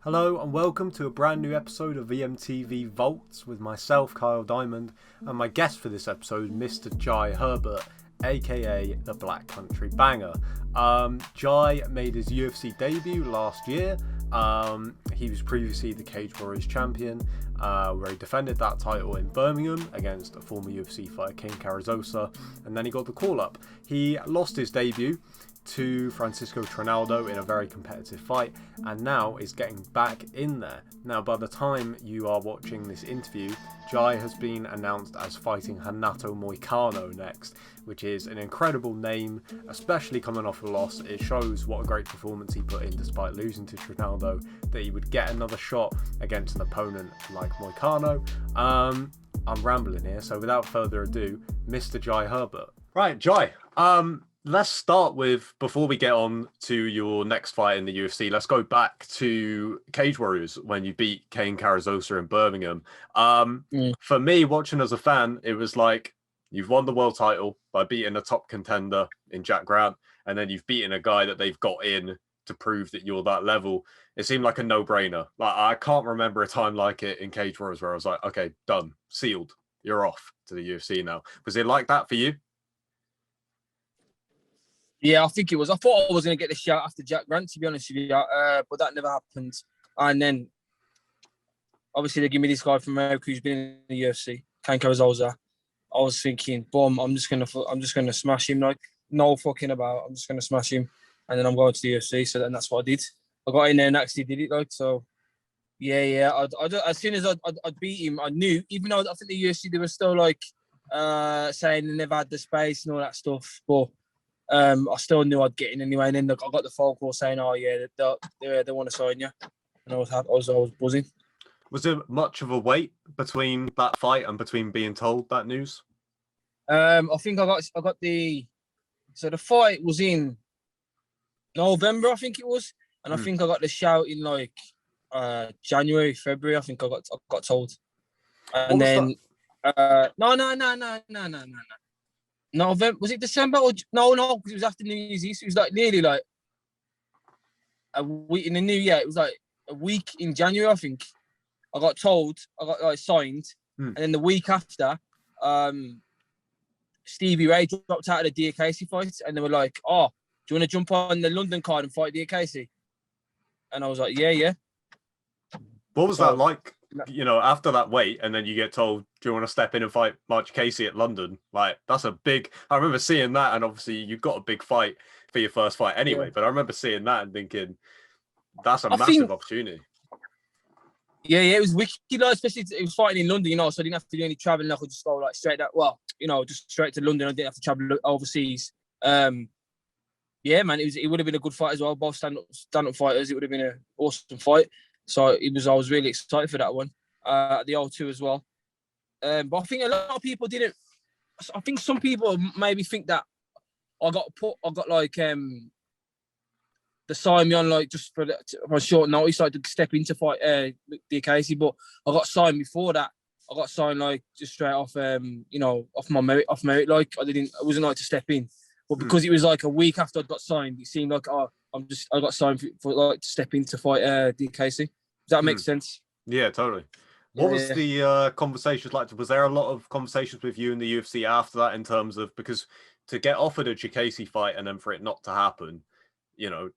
Hello and welcome to a brand new episode of VMTV Vaults with myself, Kyle Dimond, and my guest for this episode, Mr. Jai Herbert, aka the Black Country Banger. Jai made his UFC debut last year. He was previously the Cage Warriors champion, where he defended that title in Birmingham against a former UFC fighter, King Carrizosa, and then he got the call up. He lost his debut to Francisco Trinaldo in a very competitive fight, and now is getting back in there. Now, by the time you are watching this interview, Jai has been announced as fighting Renato Moicano next, which is an incredible name, especially coming off a loss. It shows what a great performance he put in despite losing to Trinaldo, that he would get another shot against an opponent like Moicano. I'm rambling here, so without further ado, Mr. Jai Herbert. Right, Jai, let's start with, before we get on to your next fight in the UFC, let's go back to Cage Warriors when you beat Kane Carrizosa in Birmingham. For me, watching as a fan, it was like, you've won the world title by beating a top contender in Jack Grant, and then you've beaten a guy that they've got in to prove that you're that level. It seemed like a no-brainer. Like, I can't remember a time like it in Cage Warriors where I was like, okay, done, sealed, you're off to the UFC now. Was it like that for you? Yeah, I think it was. I thought I was going to get the shout after Jack Grant, to be honest with you, but that never happened. And then, obviously, they give me this guy from America who's been in the UFC, Ken Carrizosa. I was thinking, boom, I'm just gonna smash him. Like, no fucking about. I'm just gonna smash him, and then I'm going to the UFC. So then that's what I did. I got in there and actually did it. Like, so yeah. As soon as I'd beat him, I knew. Even though I think the UFC, they were still like saying they never had the space and all that stuff, but. I still knew I'd get in anyway, and then I got the phone call saying, "Oh yeah, they want to sign you," and I was happy. I was buzzing. Was there much of a wait between that fight and between being told that news? I think I got the so the fight was in November, I think it was, and I think I got the shout in like January, February. I think I got told, and What was then that? no. November, was it December or no? Because it was after New Year's Eve. So it was like nearly like a week in the new year. It was like a week in January, I think. I got told, I got like signed, and then the week after, Stevie Ray dropped out of the Dia Casey fight, and they were like, "Oh, do you want to jump on the London card and fight Dia Casey?" And I was like, "Yeah." What was that like? You know, after that wait, and then you get told, "Do you want to step in and fight March Casey at London?" Like, that's a big. I remember seeing that, and obviously you've got a big fight for your first fight anyway. Yeah. But I remember seeing that and thinking, that's a I massive think, opportunity. yeah, it was wicked, like, especially it was fighting in London, so I didn't have to do any traveling. I could just go like straight out. Well, just straight to London. I didn't have to travel overseas. Yeah, man, it would have been a good fight as well. Both stand-up fighters. It would have been an awesome fight. So I was really excited for that one. At the O2 as well. But I think a lot of people didn't. I think some people maybe think that I got like the sign me on like just for a short notice, like to step into fight the Casey. But I got signed before that. I got signed like just straight off, off my merit, Like I wasn't like to step in. But because it was like a week after I got signed, it seemed like I got signed for like to step in to fight DKC. Does that make sense? Yeah, totally. What was the conversations like? Was there a lot of conversations with you in the UFC after that in terms of, because to get offered a Jacasey fight and then for it not to happen,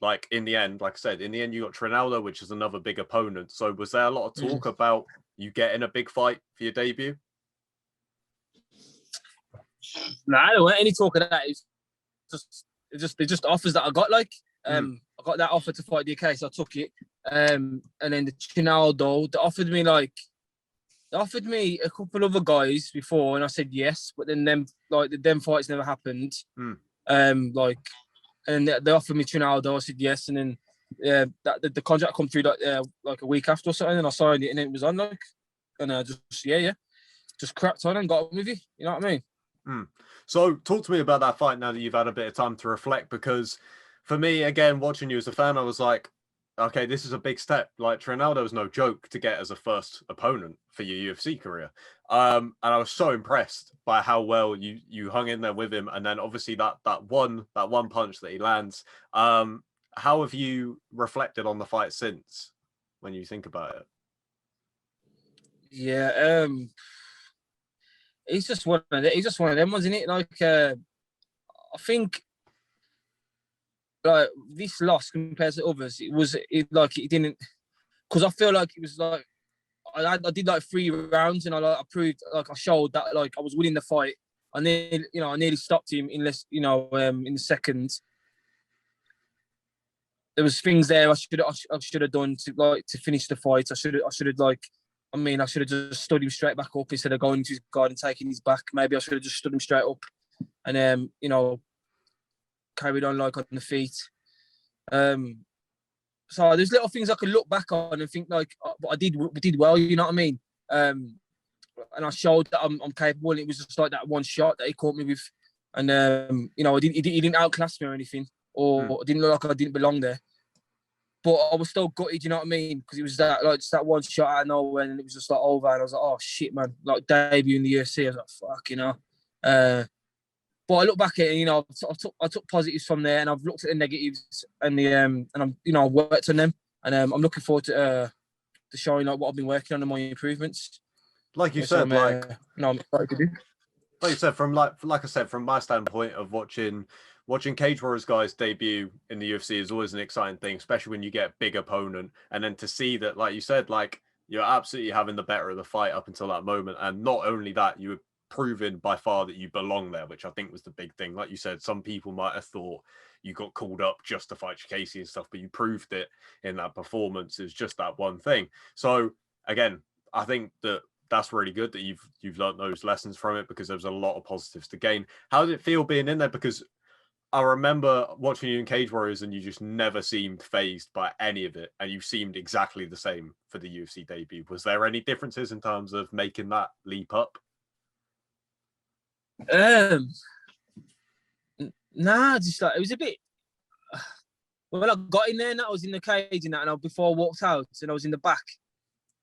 like in the end, like I said, in the end you got Trinaldo, which is another big opponent. So was there a lot of talk about you getting a big fight for your debut? No, I don't want any talk of that. It's just offers that I got. Like, I got that offer to fight DK, so I took it. And then the Chinaldo, they offered me a couple other guys before, and I said yes. But then them fights never happened. And they offered me Chinaldo, I said yes. And then the contract come through like a week after or something, and I signed it, and it was on and I just cracked on and got on with you. You know what I mean? So talk to me about that fight now that you've had a bit of time to reflect, because for me, again, watching you as a fan, I was like, okay, this is a big step. Like, Trinaldo's no joke to get as a first opponent for your UFC career. And I was so impressed by how well you hung in there with him. And then obviously that one punch that he lands. How have you reflected on the fight since? when you think about it? Yeah, he's just one of them, wasn't it? Like, I think like this loss compared to others, it didn't, because I feel like it was like I did like 3 rounds and I proved, like I showed that like I was winning the fight. I nearly stopped him in the second. There was things there I should have done to finish the fight. I should have just stood him straight back up instead of going to his guard and taking his back. Maybe I should have just stood him straight up and carried on like on the feet. So there's little things I can look back on and think like, I did well. You know what I mean? And I showed that I'm capable. And it was just like that one shot that he caught me with, and he didn't outclass me or anything, or it didn't look like I didn't belong there. But I was still gutted, you know what I mean? Because it was just that one shot out of nowhere, and it was just like over, and I was like, oh shit, man! Like debut in the UFC, I was like, fuck, But I look back at it, I took positives from there, and I've looked at the negatives, and I worked on them, and I'm looking forward to showing like what I've been working on and my improvements. Like you said, I'm excited to do. Like you said, from my standpoint of watching Cage Warriors guys debut in the UFC is always an exciting thing, especially when you get a big opponent, and then to see that, like you said, like you're absolutely having the better of the fight up until that moment, and not only that, you were proven by far that you belong there, which I think was the big thing. Like you said, some people might have thought you got called up just to fight Casey and stuff, but you proved it in that performance. Is just that one thing. So again, I think that's really good that you've learned those lessons from it, because there was a lot of positives to gain. How did it feel being in there? Because I remember watching you in Cage Warriors and you just never seemed fazed by any of it, and you seemed exactly the same for the UFC debut. Was there any differences in terms of making that leap up? Nah, just like it was a bit. When I got in there, and I was in the cage and that, and before I walked out, and I was in the back.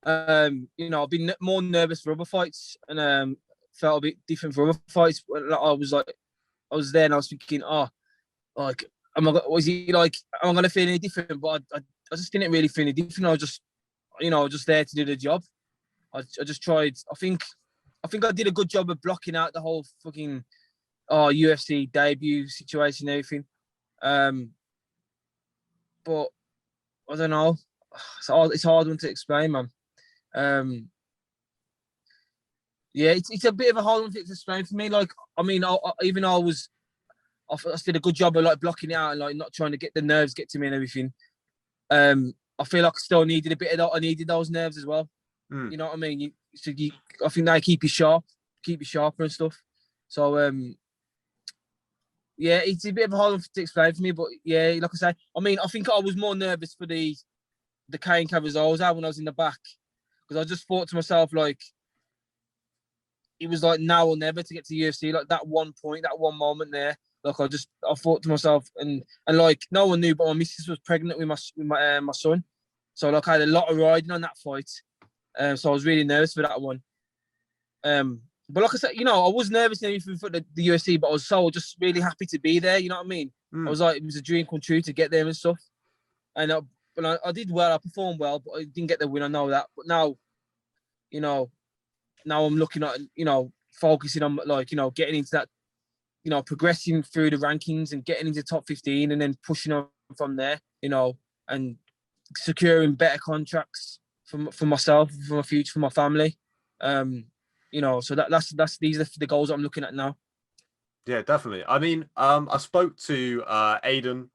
I've been more nervous for other fights, and felt a bit different for other fights. I was there, and I was thinking, am I gonna feel any different? But I just didn't really feel any different. I was just there to do the job. I just tried. I think I did a good job of blocking out the whole fucking UFC debut situation and everything. But I don't know. It's hard one to explain, man. It's a bit of a hard one to explain for me. Like, I mean, I did a good job of like blocking it out and like not trying to get the nerves get to me and everything. I feel like I still needed a bit of that. I needed those nerves as well. You know what I mean? I think they keep you sharper and stuff. So it's a bit of a hard one to explain for me. But yeah, like I say, I mean, I think I was more nervous for the Kane Cavazosa when I was in the back, because I just thought to myself, like, it was like now or never to get to UFC. Like that one point, that one moment there. Like I thought to myself, and like no one knew, but my missus was pregnant with my son, so like I had a lot of riding on that fight. So I was really nervous for that one. But like I said, I was nervous and everything for the UFC, but I was so just really happy to be there. You know what I mean? I was like, it was a dream come true to get there and stuff. And I did well. I performed well, but I didn't get the win. I know that. But now, now I'm looking at, focusing on like, getting into that, progressing through the rankings and getting into top 15 and then pushing on from there, and securing better contracts for myself, for my future, for my family. So these are the goals I'm looking at now. Yeah, definitely. I mean, I spoke to Aiden,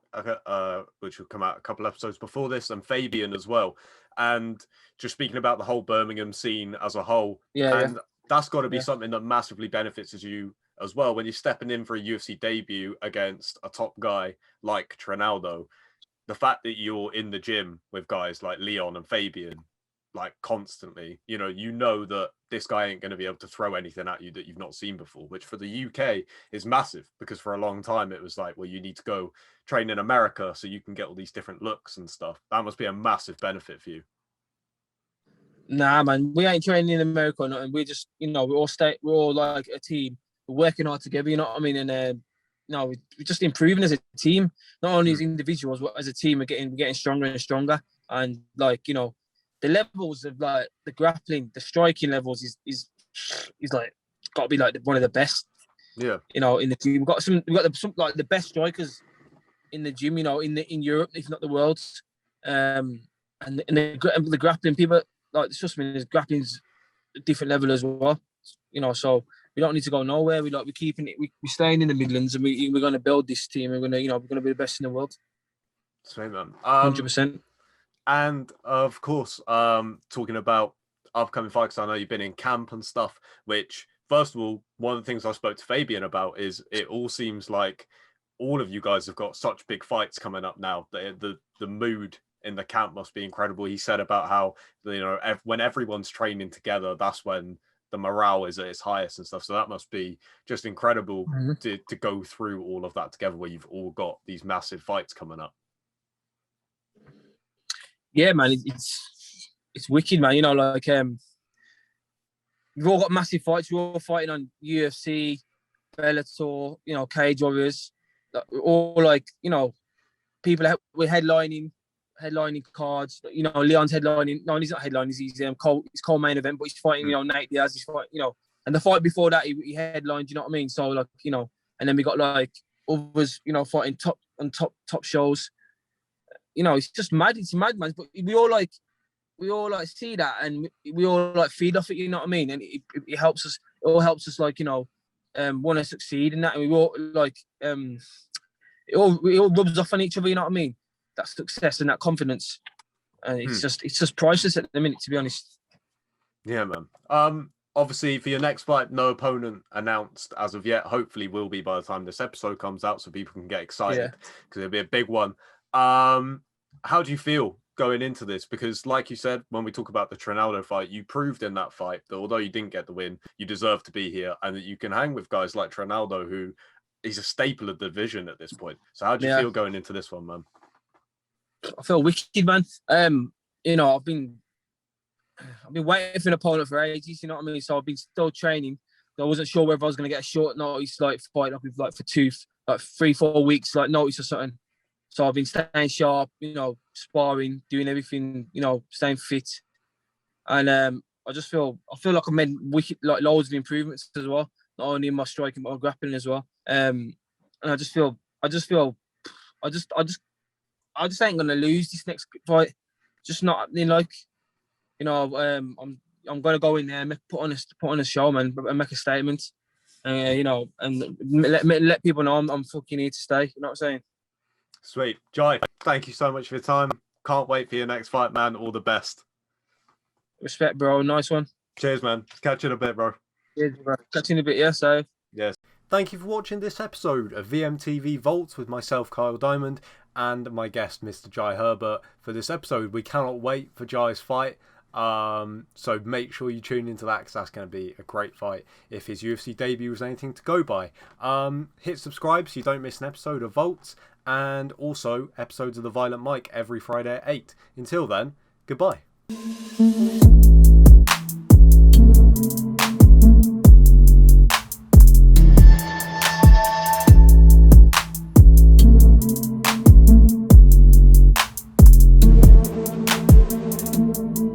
which will come out a couple episodes before this, and Fabian as well, and just speaking about the whole Birmingham scene as a whole. And that's got to be something that massively benefits you as well when you're stepping in for a UFC debut against a top guy like Trinaldo. The fact that you're in the gym with guys like Leon and Fabian, like constantly, you know that this guy ain't going to be able to throw anything at you that you've not seen before, which for the UK is massive, because for a long time it was like, well, you need to go train in America so you can get all these different looks and stuff. That must be a massive benefit for you. Nah, man, we ain't training in America or nothing. We're just, we're all like a team. We're working hard together, you know what I mean? And we're just improving as a team, not only as individuals, but as a team. We're getting stronger and stronger. And like, the levels of like the grappling, the striking levels is like got to be like one of the best. Yeah. You know, in the team, we've got some like the best strikers in the gym. You know, in Europe, if not the world. And the grappling people, like trust me, the grappling's a different level as well. You know, so we don't need to go nowhere. We're keeping it. We're staying in the Midlands, and we're going to build this team. We're going to be the best in the world. Sweet, man. 100%. And of course, talking about upcoming fights, I know you've been in camp and stuff. Which, first of all, one of the things I spoke to Fabian about is it all seems like all of you guys have got such big fights coming up now. The mood in the camp must be incredible. He said about how, you know, when everyone's training together, that's when the morale is at its highest and stuff. So that must be just incredible to go through all of that together, where you've all got these massive fights coming up. Yeah, man, it's wicked, man. You know, like we've all got massive fights. We're all fighting on UFC, Bellator, you know, Cage Warriors. We're all like, you know, people we're headlining cards. You know, Leon's headlining. No, he's not headlining. He's co-main event, but he's fighting. You know, Nate Diaz. He's fighting. You know, and the fight before that, he headlined. You know what I mean? So like, you know, and then we got like others, you know, fighting top shows. You know, it's just mad. It's mad, man. But we all like see that, and we all like feed off it. You know what I mean? And it helps us. It all helps us, like, you know, want to succeed in that, and we all like it all rubs off on each other. You know what I mean? That success and that confidence, and it's just priceless at the minute, to be honest. Yeah, man. Obviously, for your next fight, no opponent announced as of yet. Hopefully, will be by the time this episode comes out, so people can get excited, because it'll be a big one. How do you feel going into this? Because, like you said, when we talk about the Trinaldo fight, you proved in that fight that although you didn't get the win, you deserve to be here, and that you can hang with guys like Trinaldo, who is a staple of the division at this point. So, how do you feel going into this one, man? I feel wicked, man. You know, I've been waiting for an opponent for ages. You know what I mean? So I've been still training. I wasn't sure whether I was going to get a short notice, like fight up with like for 3-4 weeks, like notice or something. So I've been staying sharp, you know, sparring, doing everything, you know, staying fit, and I feel like I've made wicked, like loads of improvements as well, not only in my striking but my grappling as well. And I just ain't gonna lose this next fight. Just not, you know, like, you know, I'm gonna go in there and put on a show, man, and make a statement, you know, and let people know I'm fucking here to stay. You know what I'm saying? Sweet. Jai, thank you so much for your time. Can't wait for your next fight, man. All the best. Respect, bro. Nice one. Cheers, man. Catch you in a bit, bro. Cheers, bro. Catch you in a bit, yeah, so. Yes. Thank you for watching this episode of VMTV Vaults with myself, Kyle Dimond, and my guest, Mr. Jai Herbert. For this episode, we cannot wait for Jai's fight. So make sure you tune into that, because that's going to be a great fight if his UFC debut was anything to go by. Hit subscribe so you don't miss an episode of Vaults, and also episodes of The Violent Mike every Friday at 8. Until then, goodbye.